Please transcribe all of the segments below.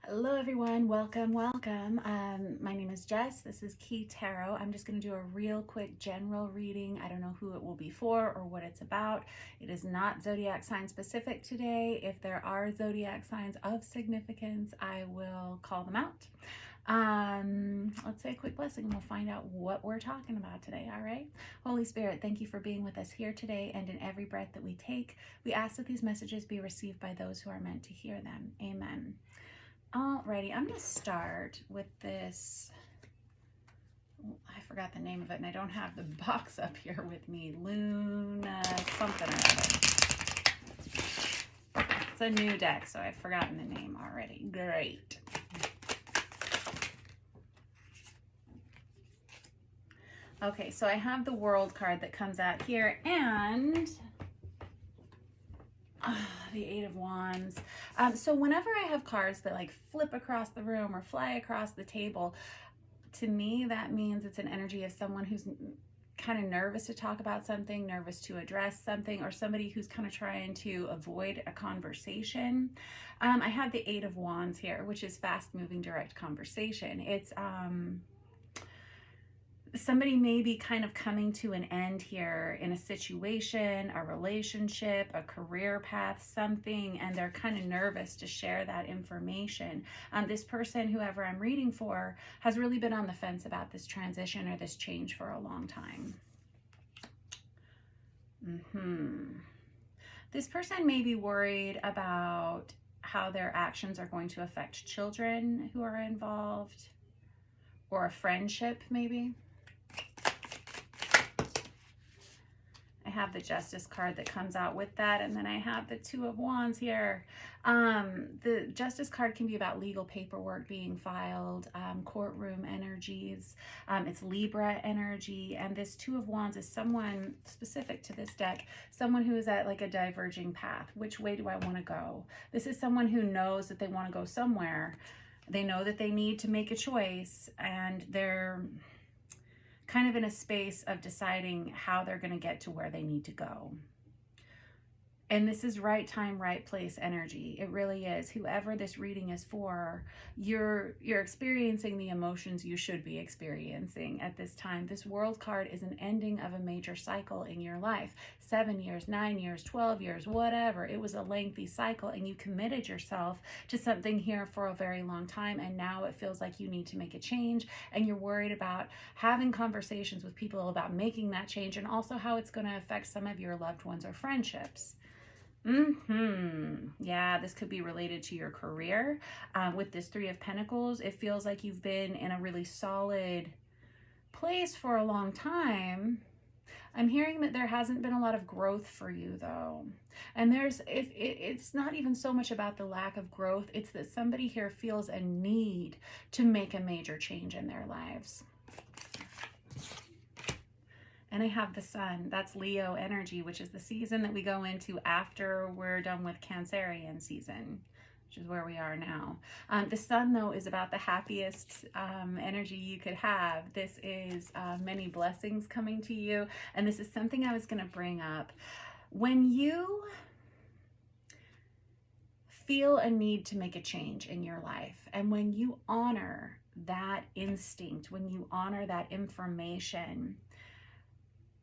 Hello everyone, welcome. My name is Jess. This is Key Tarot. I'm just going to do a real quick general reading. I don't know who it will be for or what it's about. It is not zodiac sign specific today. If there are zodiac signs of significance, I will call them out. Let's say a quick blessing and we'll find out what we're talking about today. All right. Holy Spirit, thank you for being with us here today and in every breath that we take. We ask that these messages be received by those who are meant to hear them. Amen. Alrighty, I'm going to start with this. I forgot the name of it and I don't have the box up here with me. Luna something or other. It's a new deck, so I've forgotten the name already. Great. Okay, so I have the World card that comes out here and the Eight of Wands. So whenever I have cards that like flip across the room or fly across the table, to me that means it's an energy of someone who's kind of nervous to talk about something, nervous to address something, or somebody who's kind of trying to avoid a conversation. I have the Eight of Wands here, which is fast moving direct conversation. It's somebody may be kind of coming to an end here in a situation, a relationship, a career path, something, and they're kind of nervous to share that information. This person, whoever I'm reading for, has really been on the fence about this transition or this change for a long time. This person may be worried about how their actions are going to affect children who are involved, or a friendship maybe. I have the Justice card that comes out with that, and then I have the Two of Wands here. The Justice card can be about legal paperwork being filed, courtroom energies. It's Libra energy, and this Two of Wands is someone specific to this deck, someone who is at like a diverging path. Which way do I want to go? This is someone who knows that they want to go somewhere. They know that they need to make a choice, and they're kind of in a space of deciding how they're going to get to where they need to go. And this is right time, right place energy. It really is. Whoever this reading is for, you're experiencing the emotions you should be experiencing at this time. This World card is an ending of a major cycle in your life. 7 years, 9 years, 12 years, whatever. It was a lengthy cycle and you committed yourself to something here for a very long time. And now it feels like you need to make a change, and you're worried about having conversations with people about making that change, and also how it's going to affect some of your loved ones or friendships. Yeah, this could be related to your career. With this Three of Pentacles, it feels like you've been in a really solid place for a long time. I'm hearing that there hasn't been a lot of growth for you though. And it's not even so much about the lack of growth. It's that somebody here feels a need to make a major change in their lives. And I have the Sun. That's Leo energy, which is the season that we go into after we're done with Cancerian season, which is where we are now. The Sun, though, is about the happiest energy you could have. This is many blessings coming to you. And this is something I was going to bring up. When you feel a need to make a change in your life, and when you honor that instinct, when you honor that information,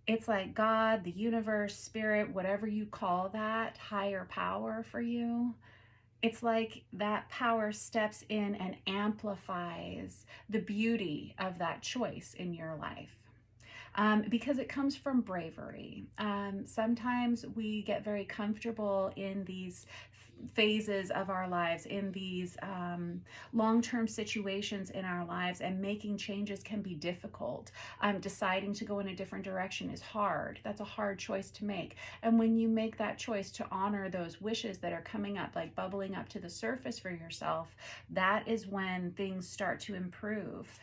it's like God, the universe, spirit, whatever you call that, higher power for you, it's like that power steps in and amplifies the beauty of that choice in your life. Because it comes from bravery. Sometimes we get very comfortable in these phases of our lives, in these long-term situations in our lives, and making changes can be difficult. Deciding to go in a different direction is hard. That's a hard choice to make. And when you make that choice to honor those wishes that are coming up, like bubbling up to the surface for yourself, that is when things start to improve.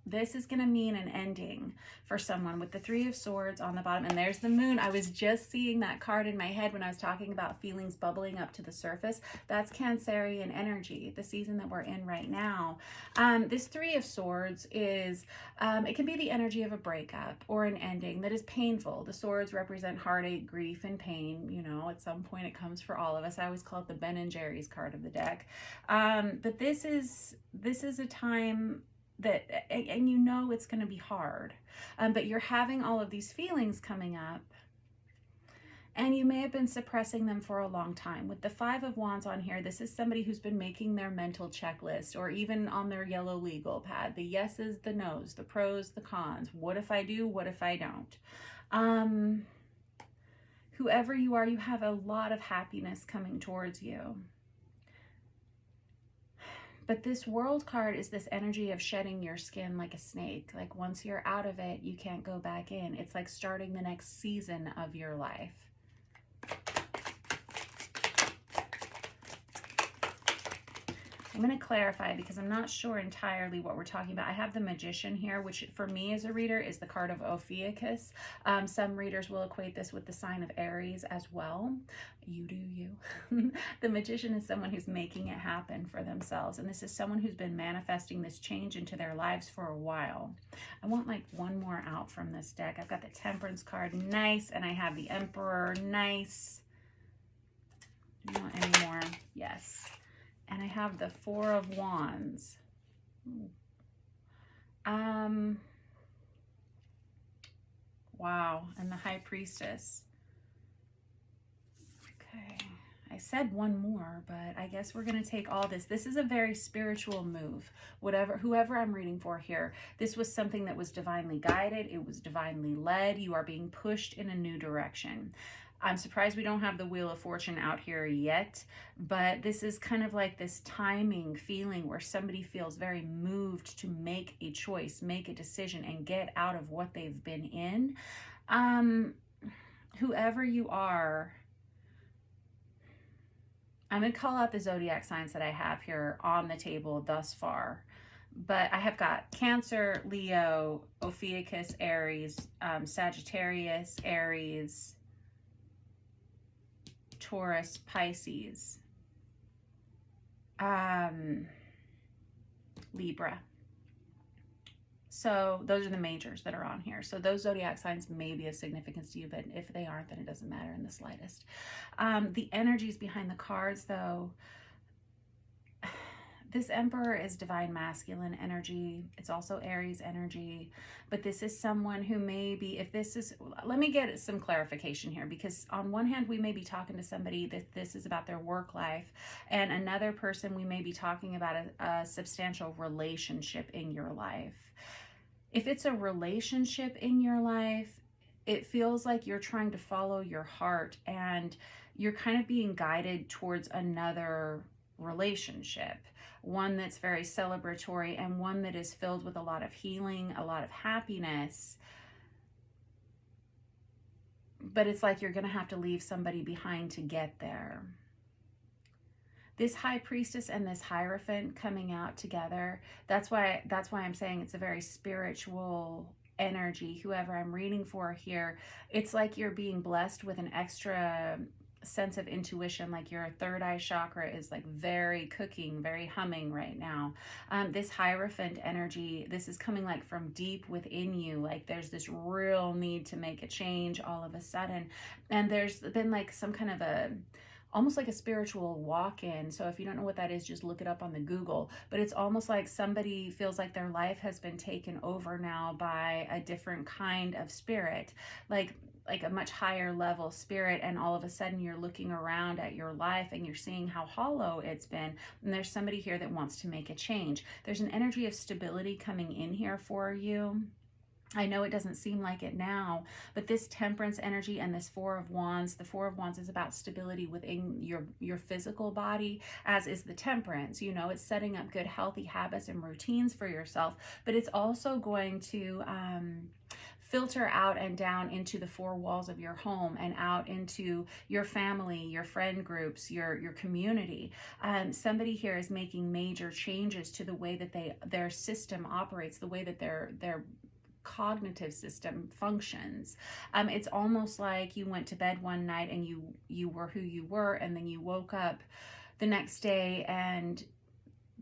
This is going to mean an ending for someone with the Three of Swords on the bottom. And there's the moon. I was just seeing that card in my head when I was talking about feelings bubbling up to the surface. That's Cancerian energy, the season that we're in right now. This Three of Swords is, it can be the energy of a breakup or an ending that is painful. The swords represent heartache, grief, and pain. You know, at some point it comes for all of us. I always call it the Ben and Jerry's card of the deck. But this is a time that, and you know it's going to be hard, but you're having all of these feelings coming up, and you may have been suppressing them for a long time. With the Five of Wands on here, this is somebody who's been making their mental checklist, or even on their yellow legal pad, the yeses, the nos, the pros, the cons. What if I do? What if I don't? Whoever you are, you have a lot of happiness coming towards you. But this World card is this energy of shedding your skin like a snake. Like once you're out of it, you can't go back in. It's like starting the next season of your life. I'm going to clarify because I'm not sure entirely what we're talking about. I have the Magician here, which for me as a reader is the card of Ophiuchus. Some readers will equate this with the sign of Aries as well. You do you. The Magician is someone who's making it happen for themselves. And this is someone who's been manifesting this change into their lives for a while. I want like one more out from this deck. I've got the Temperance card, nice. And I have the Emperor, nice. Do you want any more? Yes. And I have the Four of Wands. Wow. And the High Priestess. Okay. I said one more, but I guess we're going to take all this. This is a very spiritual move. Whoever I'm reading for here, this was something that was divinely guided. It was divinely led. You are being pushed in a new direction. I'm surprised we don't have the Wheel of Fortune out here yet, but this is kind of like this timing feeling where somebody feels very moved to make a choice, make a decision, and get out of what they've been in. Whoever you are, I'm going to call out the zodiac signs that I have here on the table thus far. But I have got Cancer, Leo, Ophiuchus, Aries, Sagittarius, Aries, Taurus, Pisces, Libra. So those are the majors that are on here. So those zodiac signs may be of significance to you, but if they aren't, then it doesn't matter in the slightest. The energies behind the cards, though, this Emperor is divine masculine energy. It's also Aries energy, but this is someone who may be, if this is, let me get some clarification here, because on one hand, we may be talking to somebody that this is about their work life, and another person, we may be talking about a substantial relationship in your life. If it's a relationship in your life, it feels like you're trying to follow your heart and you're kind of being guided towards another relationship, one that's very celebratory and one that is filled with a lot of healing, a lot of happiness. But it's like you're going to have to leave somebody behind to get there. This High Priestess and this Hierophant coming out together, that's why I'm saying it's a very spiritual energy. Whoever I'm reading for here, it's like you're being blessed with an extra sense of intuition, like your third eye chakra is like very cooking, very humming right now. This Hierophant energy, this is coming like from deep within you, like there's this real need to make a change all of a sudden, and there's been like some kind of a almost like a spiritual walk-in. So if you don't know what that is, just look it up on the Google. But it's almost like somebody feels like their life has been taken over now by a different kind of spirit, like a much higher level spirit, and all of a sudden you're looking around at your life and you're seeing how hollow it's been, and there's somebody here that wants to make a change. There's an energy of stability coming in here for you. I know it doesn't seem like it now, but this Temperance energy and this Four of Wands, the Four of Wands is about stability within your physical body, as is the Temperance. You know, it's setting up good, healthy habits and routines for yourself, but it's also going to filter out and down into the four walls of your home and out into your family, your friend groups, your community. Somebody here is making major changes to the way that their system operates, the way that their cognitive system functions. It's almost like you went to bed one night and you were who you were, and then you woke up the next day, and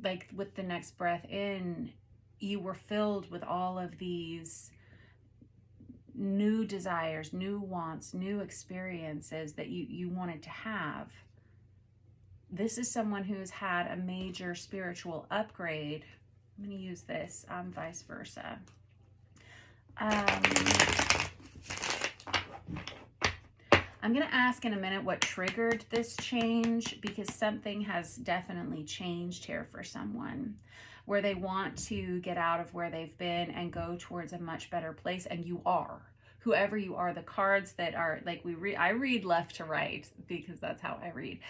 like with the next breath in, you were filled with all of these new desires, new wants, new experiences that you wanted to have. This is someone who's had a major spiritual upgrade. I'm going to use this, vice versa. I'm going to ask in a minute what triggered this change, because something has definitely changed here for someone, where they want to get out of where they've been and go towards a much better place. And you are, whoever you are. The cards that are like I read left to right because that's how I read.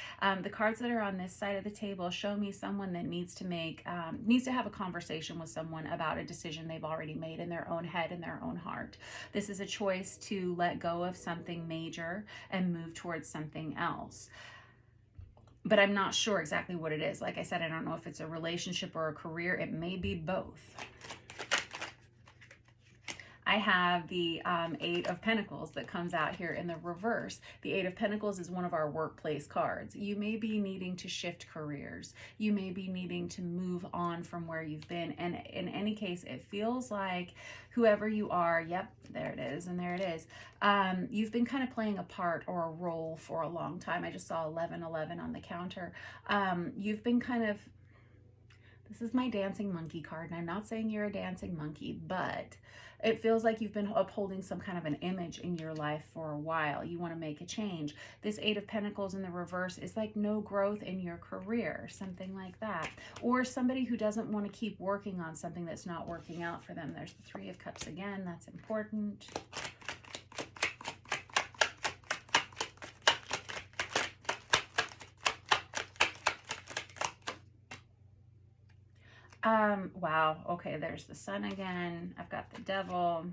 The cards that are on this side of the table show me someone that needs to have a conversation with someone about a decision they've already made in their own head and their own heart. This is a choice to let go of something major and move towards something else. But I'm not sure exactly what it is. Like I said, I don't know if it's a relationship or a career. It may be both. I have the Eight of Pentacles that comes out here in the reverse. The Eight of Pentacles is one of our workplace cards. You may be needing to shift careers. You may be needing to move on from where you've been. And in any case, it feels like whoever you are, yep, there it is, and there it is. You've been kind of playing a part or a role for a long time. I just saw 1111 on the counter. You've been kind of, this is my dancing monkey card, and I'm not saying you're a dancing monkey, but it feels like you've been upholding some kind of an image in your life for a while. You want to make a change. This Eight of Pentacles in the reverse is like no growth in your career, something like that. Or somebody who doesn't want to keep working on something that's not working out for them. There's the Three of Cups again. That's important. Wow. Okay, there's the Sun again. I've got the Devil.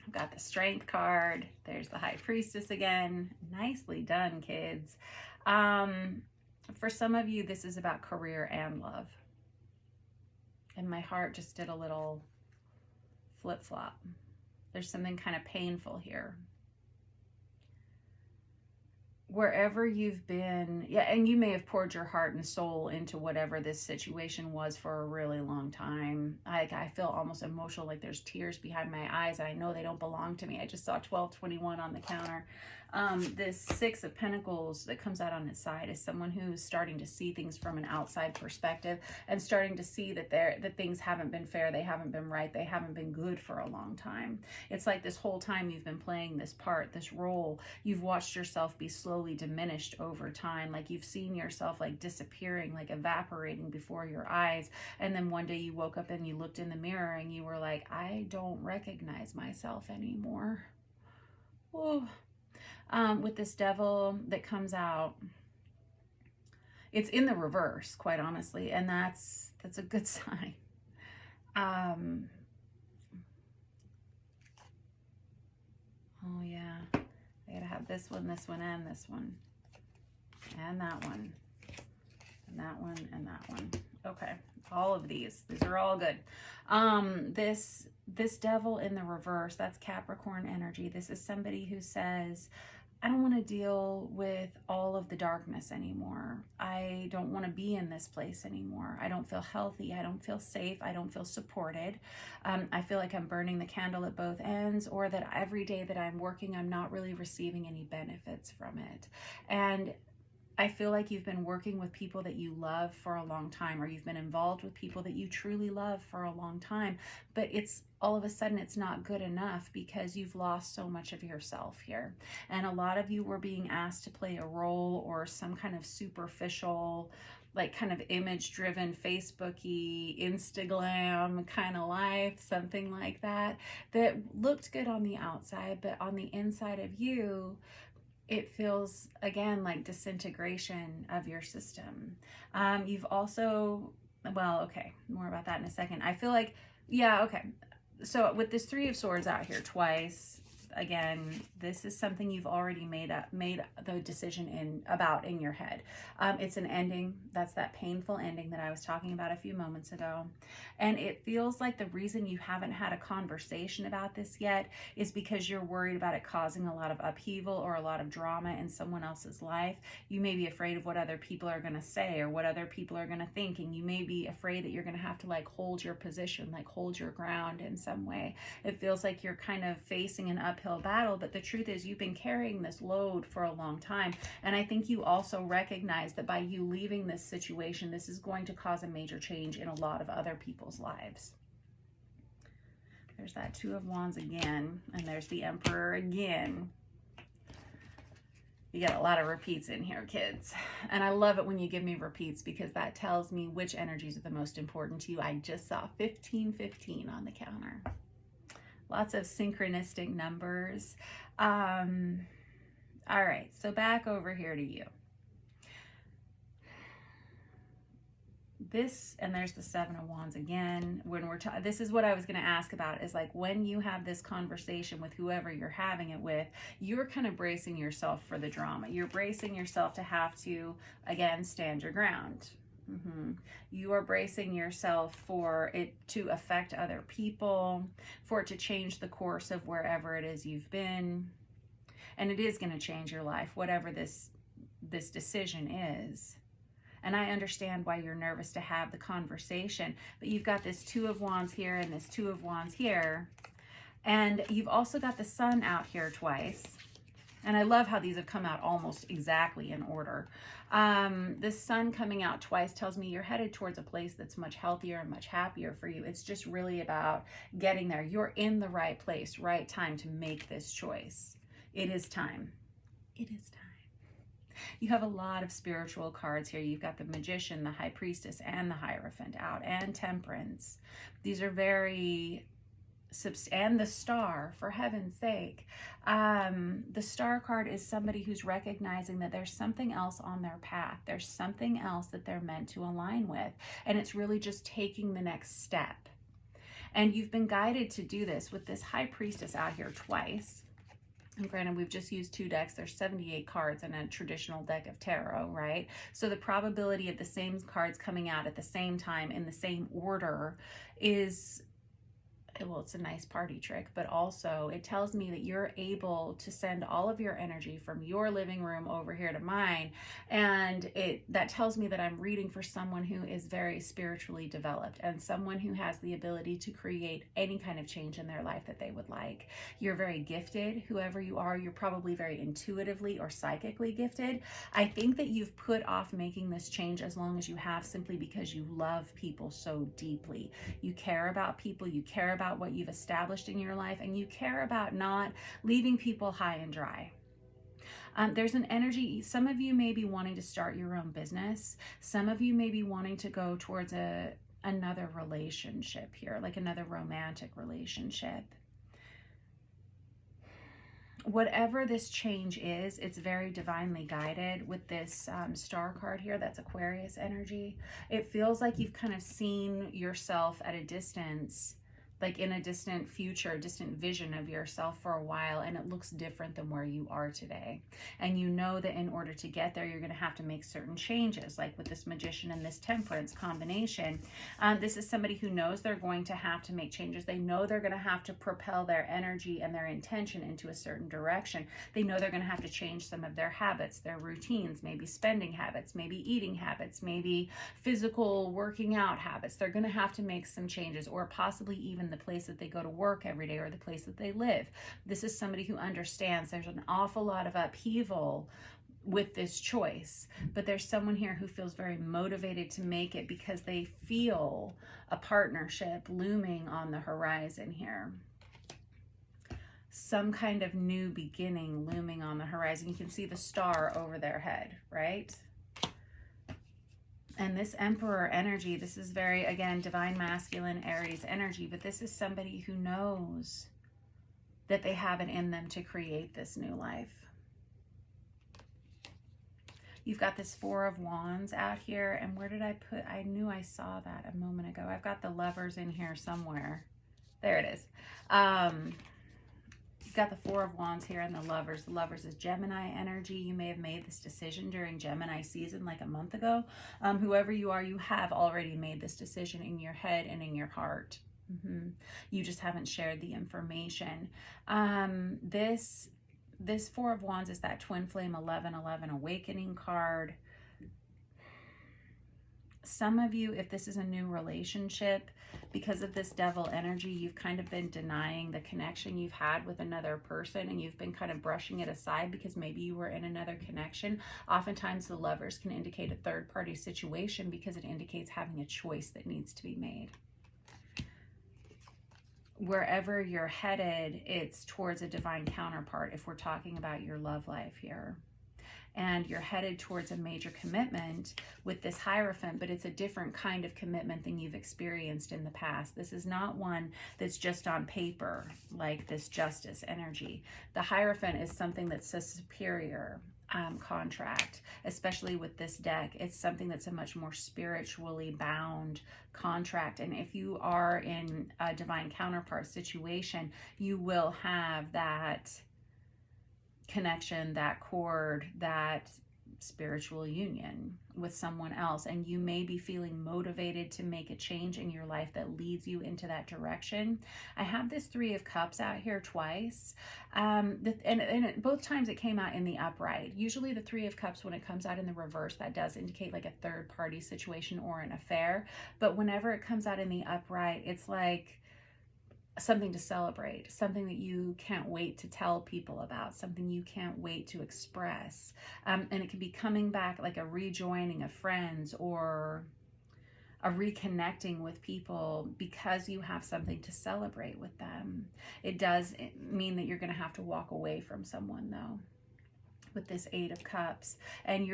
I've got the Strength card. There's the High Priestess again. Nicely done, kids. For some of you, this is about career and love. And my heart just did a little flip-flop. There's something kind of painful here. Wherever you've been, yeah, and you may have poured your heart and soul into whatever this situation was for a really long time. I feel almost emotional, like there's tears behind my eyes. I know they don't belong to me. I just saw 1221 on the counter. This Six of Pentacles that comes out on its side is someone who's starting to see things from an outside perspective and starting to see that things haven't been fair, they haven't been right, they haven't been good for a long time. It's like this whole time you've been playing this part, this role, you've watched yourself be slowly diminished over time. Like you've seen yourself like disappearing, like evaporating before your eyes. And then one day you woke up and you looked in the mirror and you were like, I don't recognize myself anymore. Oh. With this Devil that comes out, it's in the reverse, quite honestly, and that's a good sign. Oh yeah, I gotta have this one, and this one, and that one, and that one, and that one. Okay, all of these are all good. This Devil in the reverse, that's Capricorn energy. This is somebody who says, I don't want to deal with all of the darkness anymore. I don't want to be in this place anymore. I don't feel healthy. I don't feel safe. I don't feel supported. I feel like I'm burning the candle at both ends, or that every day that I'm working, I'm not really receiving any benefits from it. And I feel like you've been working with people that you love for a long time, or you've been involved with people that you truly love for a long time, but it's all of a sudden it's not good enough because you've lost so much of yourself here. And a lot of you were being asked to play a role or some kind of superficial, like kind of image-driven, Facebooky, Instagram kind of life, something like that, that looked good on the outside, but on the inside of you, it feels, again, like disintegration of your system. You've also, well, okay, more about that in a second. I feel like, yeah, okay. So with this Three of Swords out here twice, again, this is something you've already made the decision in your head. It's an ending. That's that painful ending that I was talking about a few moments ago. And it feels like the reason you haven't had a conversation about this yet is because you're worried about it causing a lot of upheaval or a lot of drama in someone else's life. You may be afraid of what other people are going to say or what other people are going to think. And you may be afraid that you're going to have to like hold your position, like hold your ground in some way. It feels like you're kind of facing an uphill battle, but the truth is you've been carrying this load for a long time. And I think you also recognize that by you leaving this situation, this is going to cause a major change in a lot of other people's lives. There's that Two of Wands again, and there's the Emperor again. You get a lot of repeats in here, kids. And I love it when you give me repeats because that tells me which energies are the most important to you. I just saw 1515 on the counter. Lots of synchronistic numbers. All right, so back over here to you. This, and there's the Seven of Wands again. When we're this is what I was going to ask about, is like when you have this conversation with whoever you're having it with, you're kind of bracing yourself for the drama. You're bracing yourself to have to, again, stand your ground. You are bracing yourself for it to affect other people, for it to change the course of wherever it is you've been. And it is going to change your life, whatever this decision is. And I understand why you're nervous to have the conversation, but you've got this Two of Wands here and this Two of Wands here. And you've also got the Sun out here twice. And I love how these have come out almost exactly in order. The Sun coming out twice tells me you're headed towards a place that's much healthier and much happier for you. It's just really about getting there. You're in the right place, right time to make this choice. It is time. It is time. You have a lot of spiritual cards here. You've got the Magician, the High Priestess, and the Hierophant out, and Temperance. These are very... and the Star, for heaven's sake. The Star card is somebody who's recognizing that there's something else on their path. There's something else that they're meant to align with. And it's really just taking the next step. And you've been guided to do this with this High Priestess out here twice. And granted, we've just used 2 decks. There's 78 cards in a traditional deck of tarot, right? So the probability of the same cards coming out at the same time in the same order is... well, it's a nice party trick, but also it tells me that you're able to send all of your energy from your living room over here to mine. And that tells me that I'm reading for someone who is very spiritually developed and someone who has the ability to create any kind of change in their life that they would like. You're very gifted, whoever you are. You're probably very intuitively or psychically gifted. I think that you've put off making this change as long as you have, simply because you love people so deeply. You care about people. You care about what you've established in your life, and you care about not leaving people high and dry. There's an energy. Some of you may be wanting to start your own business. Some of you may be wanting to go towards another relationship here, like another romantic relationship. Whatever this change is, it's very divinely guided with this Star card here. That's Aquarius energy. It feels like you've kind of seen yourself at a distance, like in a distant future, distant vision of yourself for a while, and it looks different than where you are today. And you know that in order to get there, you're going to have to make certain changes, like with this Magician and this Temperance combination. This is somebody who knows they're going to have to make changes. They know they're going to have to propel their energy and their intention into a certain direction. They know they're going to have to change some of their habits, their routines, maybe spending habits, maybe eating habits, maybe physical working out habits. They're going to have to make some changes, or possibly even the place that they go to work every day or the place that they live. This is somebody who understands there's an awful lot of upheaval with this choice, but there's someone here who feels very motivated to make it because they feel a partnership looming on the horizon here. Some kind of new beginning looming on the horizon. You can see the star over their head, right? And this Emperor energy, this is very, again, divine masculine Aries energy, but this is somebody who knows that they have it in them to create this new life. You've got this Four of Wands out here, and where did I put, I knew I saw that a moment ago. I've got the Lovers in here somewhere. There it is. You've got the Four of Wands here and the Lovers. The Lovers is Gemini energy. You may have made this decision during Gemini season like a month ago. Whoever you are, you have already made this decision in your head and in your heart. You just haven't shared the information. This Four of Wands is that Twin Flame 1111 Awakening card. Some of you, if this is a new relationship, because of this Devil energy, you've kind of been denying the connection you've had with another person, and you've been kind of brushing it aside because maybe you were in another connection. Oftentimes the Lovers can indicate a third-party situation because it indicates having a choice that needs to be made. Wherever you're headed, it's towards a divine counterpart if we're talking about your love life here. And you're headed towards a major commitment with this Hierophant, but it's a different kind of commitment than you've experienced in the past. This is not one that's just on paper, like this Justice energy. The Hierophant is something that's a superior contract, especially with this deck. It's something that's a much more spiritually bound contract. And if you are in a divine counterpart situation, you will have that connection, that cord, that spiritual union with someone else, and you may be feeling motivated to make a change in your life that leads you into that direction. I have this Three of Cups out here twice, and both times it came out in the upright. Usually the Three of Cups, when it comes out in the reverse, that does indicate like a third party situation or an affair, but whenever it comes out in the upright, it's like something to celebrate, something that you can't wait to tell people about, something you can't wait to express. And it can be coming back like a rejoining of friends or a reconnecting with people because you have something to celebrate with them. It does mean that you're going to have to walk away from someone though, with this Eight of Cups. And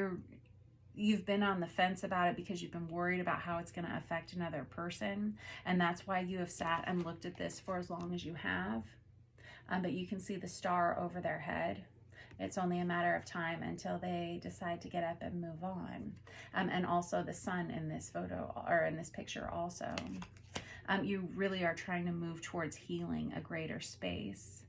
you've been on the fence about it because you've been worried about how it's going to affect another person. And that's why you have sat and looked at this for as long as you have. But you can see the star over their head. It's only a matter of time until they decide to get up and move on. And also the sun in this photo, or in this picture also. You really are trying to move towards healing a greater space.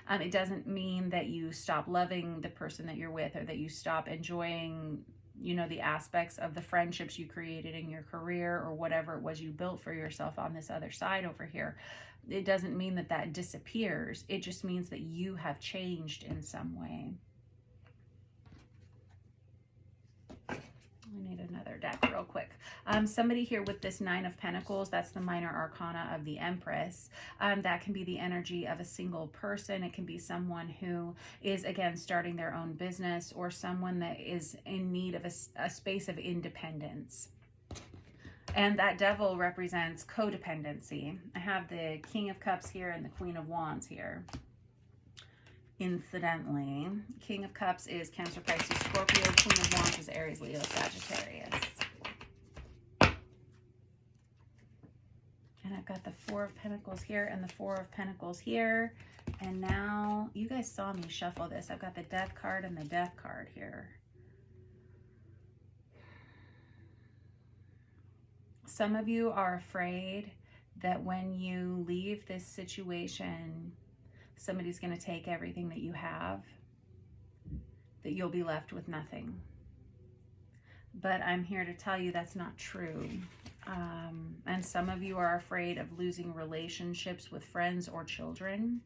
It doesn't mean that you stop loving the person that you're with, or that you stop enjoying, you know, the aspects of the friendships you created in your career or whatever it was you built for yourself on this other side over here. It doesn't mean that that disappears. It just means that you have changed in some way. We need another deck real quick. Somebody here with this Nine of Pentacles, that's the minor arcana of the Empress. That can be the energy of a single person. It can be someone who is, again, starting their own business, or someone that is in need of a space of independence. And that Devil represents codependency. I have the King of Cups here and the Queen of Wands here. Incidentally, King of Cups is Cancer, Pisces, Scorpio. Queen of Wands is Aries, Leo, Sagittarius. And I've got the Four of Pentacles here and the Four of Pentacles here. And now, you guys saw me shuffle this. I've got the Death card and the Death card here. Some of you are afraid that when you leave this situation, somebody's going to take everything that you have, that you'll be left with nothing. But I'm here to tell you that's not true. And some of you are afraid of losing relationships with friends or children.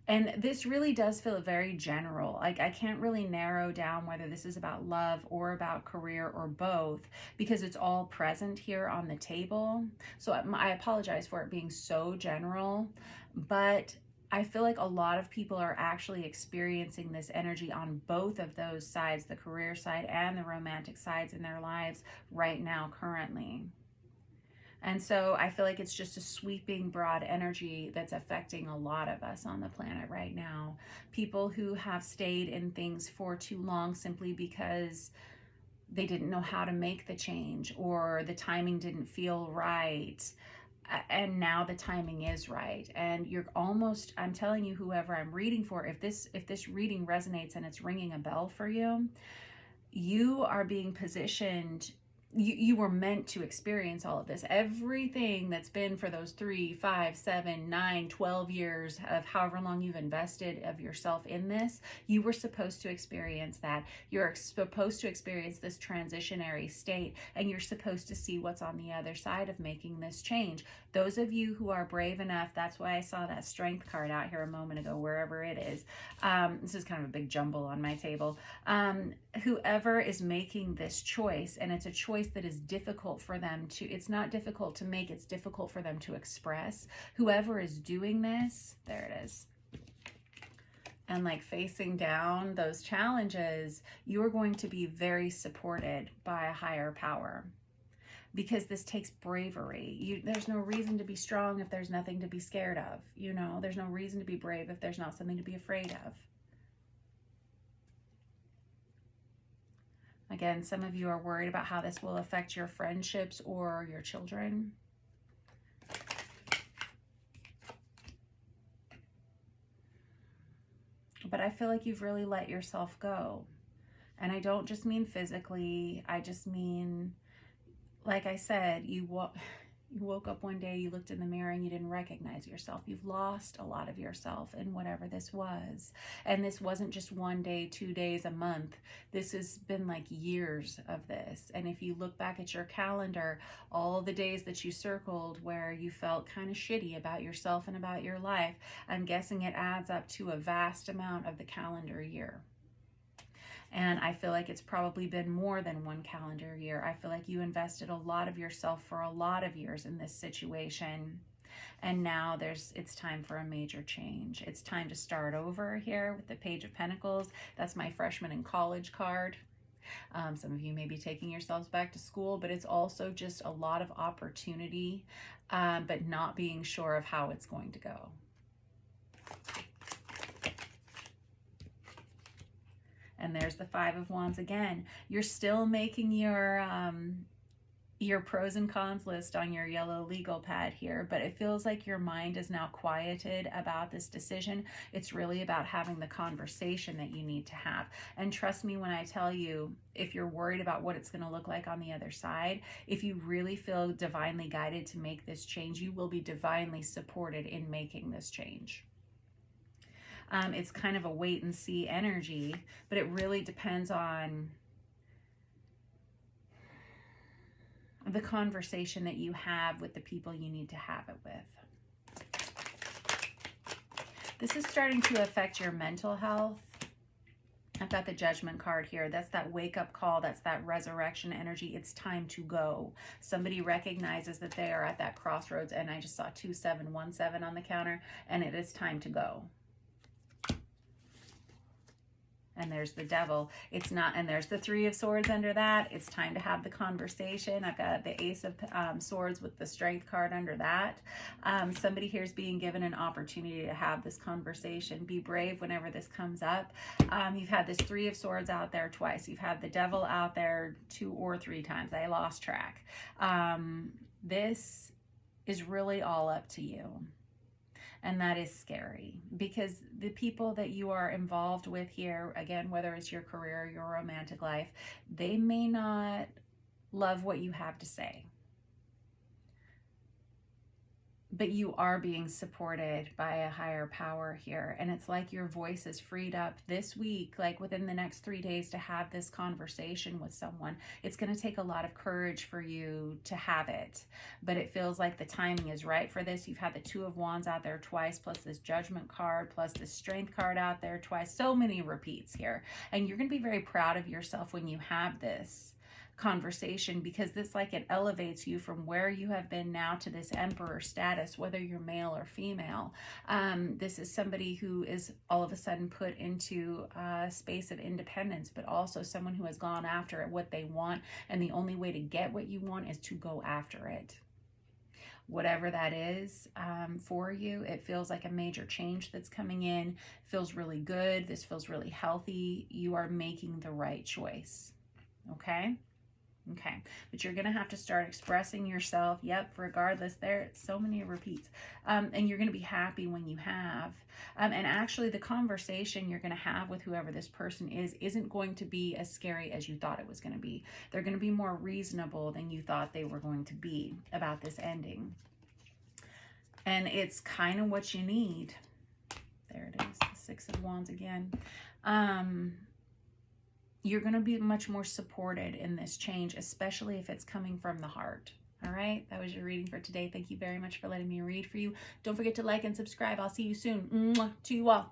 And this really does feel very general. Like, I can't really narrow down whether this is about love or about career or both, because it's all present here on the table. So I apologize for it being so general, but I feel like a lot of people are actually experiencing this energy on both of those sides, the career side and the romantic sides in their lives right now, currently. And so I feel like it's just a sweeping, broad energy that's affecting a lot of us on the planet right now. People who have stayed in things for too long simply because they didn't know how to make the change, or the timing didn't feel right. And now the timing is right. And you're almost, I'm telling you, whoever I'm reading for, if this reading resonates and it's ringing a bell for you, you are being positioned you were meant to experience all of this. Everything that's been for those 3, 5, 7, 9, 12 years of however long you've invested of yourself in this, you were supposed to experience that. You're supposed to experience this transitionary state, and you're supposed to see what's on the other side of making this change. Those of you who are brave enough, that's why I saw that strength card out here a moment ago, wherever it is. This is kind of a big jumble on my table. Whoever is making this choice, and it's a choice that is difficult for them to, it's not difficult to make, it's difficult for them to express. Whoever is doing this, there it is, and like facing down those challenges, you are going to be very supported by a higher power, because this takes bravery. There's no reason to be strong if there's nothing to be scared of. You know, there's no reason to be brave if there's not something to be afraid of. Again, some of you are worried about how this will affect your friendships or your children. But I feel like you've really let yourself go. And I don't just mean physically. I just mean, like I said, you woke up one day, you looked in the mirror and you didn't recognize yourself. You've lost a lot of yourself in whatever this was. And this wasn't just 1 day, 2 days, a month. This has been like years of this. And if you look back at your calendar, all the days that you circled where you felt kind of shitty about yourself and about your life, I'm guessing it adds up to a vast amount of the calendar year. And I feel like it's probably been more than 1 calendar year. I feel like you invested a lot of yourself for a lot of years in this situation. And now it's time for a major change. It's time to start over here with the Page of Pentacles. That's my freshman in college card. Some of you may be taking yourselves back to school, but it's also just a lot of opportunity, but not being sure of how it's going to go. And there's the 5 of Wands again. You're still making your pros and cons list on your yellow legal pad here, but it feels like your mind is now quieted about this decision. It's really about having the conversation that you need to have. And trust me when I tell you, if you're worried about what it's going to look like on the other side, if you really feel divinely guided to make this change, you will be divinely supported in making this change. It's kind of a wait and see energy, but it really depends on the conversation that you have with the people you need to have it with. This is starting to affect your mental health. I've got the Judgment card here. That's that wake up call. That's that resurrection energy. It's time to go. Somebody recognizes that they are at that crossroads, and I just saw 2717 on the counter, and it is time to go. And there's the Devil. It's not, and there's the 3 of Swords under that. It's time to have the conversation. I've got the Ace of Swords with the Strength card under that. Somebody here is being given an opportunity to have this conversation. Be brave whenever this comes up. You've had this 3 of Swords out there twice. You've had the Devil out there 2 or 3 times. I lost track. This is really all up to you. And that is scary, because the people that you are involved with here, again, whether it's your career or your romantic life, they may not love what you have to say. But you are being supported by a higher power here. And it's like your voice is freed up this week, like within the next 3 days, to have this conversation with someone. It's going to take a lot of courage for you to have it. But it feels like the timing is right for this. You've had the 2 of Wands out there twice, plus this Judgment card, plus this Strength card out there twice. So many repeats here. And you're going to be very proud of yourself when you have this conversation, because this, like, it elevates you from where you have been now to this Emperor status, whether you're male or female. This is somebody who is all of a sudden put into a space of independence, but also someone who has gone after what they want, and the only way to get what you want is to go after it. Whatever that is for you, it feels like a major change that's coming in. It feels really good. This feels really healthy. You are making the right choice. Okay? Okay, but you're going to have to start expressing yourself. Yep, regardless, there so many repeats. And you're going to be happy when you have. And actually, the conversation you're going to have with whoever this person isn't going to be as scary as you thought it was going to be. They're going to be more reasonable than you thought they were going to be about this ending. And it's kind of what you need. There it is, the Six of Wands again. You're going to be much more supported in this change, especially if it's coming from the heart. All right, that was your reading for today. Thank you very much for letting me read for you. Don't forget to like and subscribe. I'll see you soon. Mwah, to you all.